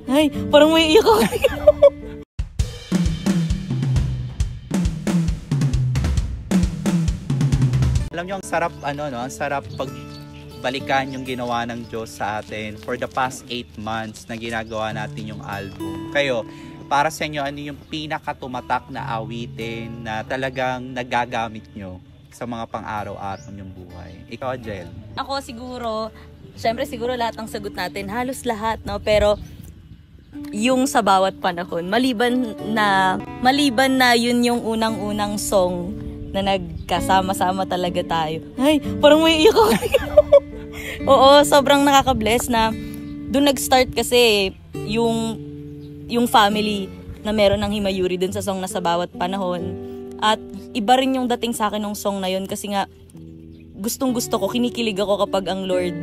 Ay, parang may iyak ako. Alam niyo, ang sarap, ang sarap pagbalikan yung ginawa ng Diyos sa atin for the past 8 months na ginagawa natin yung album. Kayo, para sa inyo, ano yung pinakatumatak na awitin na talagang nagagamit nyo sa mga pang-araw-araw niyong buhay? Ikaw, Jel. Ako siguro lahat ng sagot natin, halos lahat, no? Pero yung sa bawat panahon, maliban na yun yung unang-unang song na nagkasama-sama talaga tayo. Ay, parang may iyak ako. Oo, sobrang nakaka-bless na doon nag-start kasi yung family na meron ng himayuri dun sa song na sa bawat panahon. At iba rin yung dating sa akin ng song na yun kasi nga gustong-gusto ko, kinikilig ako kapag ang Lord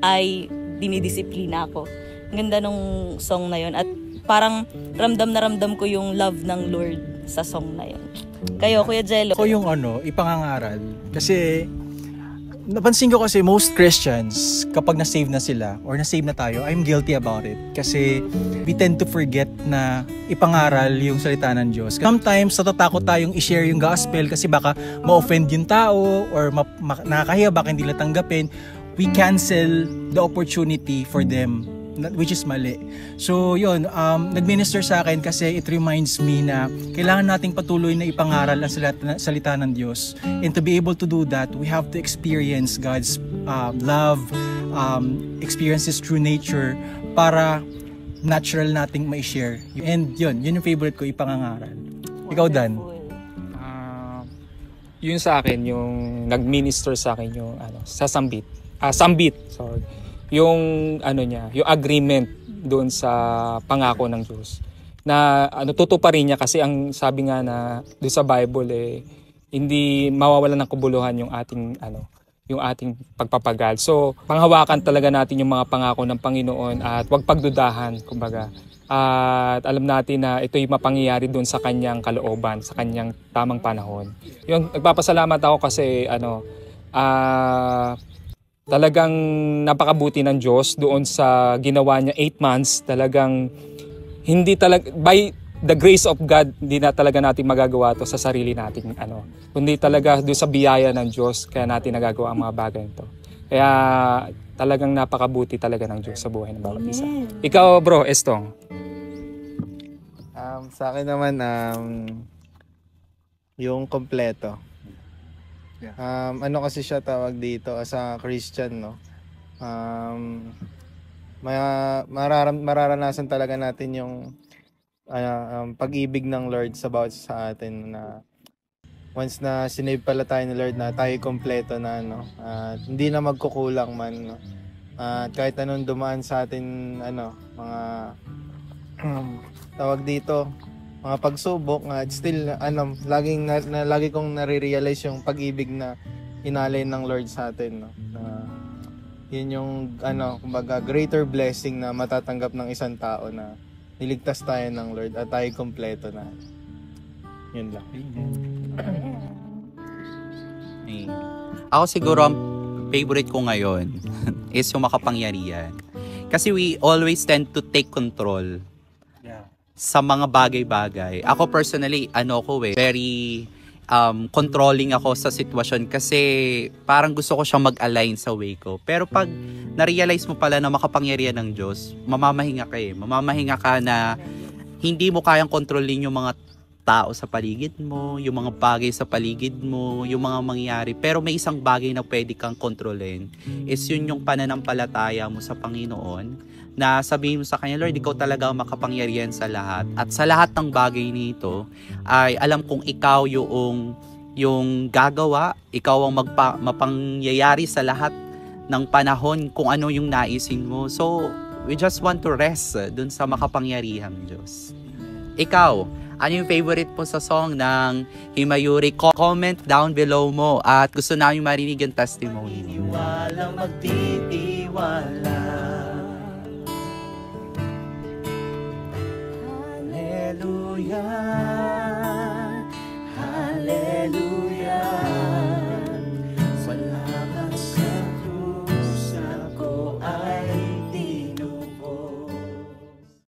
ay dinidisiplina ako. Ang ganda nung song na yun at parang ramdam na ramdam ko yung love ng Lord sa song na yun. Kayo, Kuya Jello? Ako yung ipangangaral. Kasi napansin ko kasi most Christians, kapag na-save na sila or na-save na tayo, I'm guilty about it. Kasi we tend to forget na ipangaral yung salita ng Diyos. Sometimes natatakot tayong i-share yung gospel kasi baka ma-offend yung tao or nakakahiya, baka hindi nila tanggapin. We cancel the opportunity for them, which is mali. So yun, nag-minister sa akin kasi it reminds me na kailangan nating patuloy na ipangaral ang salita ng Diyos. And to be able to do that, we have to experience God's love, experience His true nature para natural nating ma-share. And yun yung favorite ko, ipangangaral. Ikaw, Dan? Yun sa akin, yung nag-minister sa akin yung sa Sambit, sorry. Yung yung agreement doon sa pangako ng Diyos na tutuparin niya kasi ang sabi nga na doon sa Bible hindi mawawalan ng kabuluhan yung ating pagpapagal. So panghawakan talaga natin yung mga pangako ng Panginoon at huwag pagdudahan, kumbaga. At alam natin na ito'y mapangyayari doon sa kanyang kalooban, sa kanyang tamang panahon. Yung nagpapasalamat ako kasi talagang napakabuti ng Diyos doon sa ginawa niya 8 months. Talagang hindi talaga, by the grace of God, hindi na talaga natin magagawa to sa sarili natin. Kundi talaga doon sa biyaya ng Diyos, kaya natin nagagawa ang mga bagay nito. Kaya talagang napakabuti talaga ng Diyos sa buhay ng bawat isa. Ikaw, bro, Estong? Sa akin naman, yung kompleto. Kasi siya tawag dito as a Christian, no? Mararanasan talaga natin yung pag-ibig ng Lord sa bawat sa atin na once na sinave pala tayo ni Lord na tayo kompleto na, hindi na magkukulang man, no? Kahit anong dumaan sa atin, mga tawag dito, mga pagsubok, still lagi kong nare-realize yung pag-ibig na inalay ng Lord sa atin, no? Yun yung kumbaga greater blessing na matatanggap ng isang tao na niligtas tayo ng Lord at tayo kompleto na. Yun lang. Ako siguro ang favorite ko ngayon is yung makapangyarihan. Kasi we always tend to take control sa mga bagay-bagay. Ako personally, very controlling ako sa sitwasyon kasi parang gusto ko siyang mag-align sa way ko. Pero pag na-realize mo pala na makapangyarihan ng Diyos, mamamahinga ka Mamamahinga ka na hindi mo kayang kontrolin yung mga tao sa paligid mo, yung mga bagay sa paligid mo, yung mga mangyayari. Pero may isang bagay na pwede kang kontrolin. Is yun yung pananampalataya mo sa Panginoon, na sabihin mo sa Kanya, Lord, Ikaw talaga ang makapangyarihan sa lahat. At sa lahat ng bagay nito, ay alam kong Ikaw yung gagawa, Ikaw ang mapangyayari sa lahat ng panahon kung ano yung naisin mo. So, we just want to rest dun sa makapangyarihang Diyos. Ikaw, ano yung favorite mo sa song ng Himayuri? Comment down below mo at gusto namin marinig yung testimony mo. Walang magtitiwala. Hallelujah.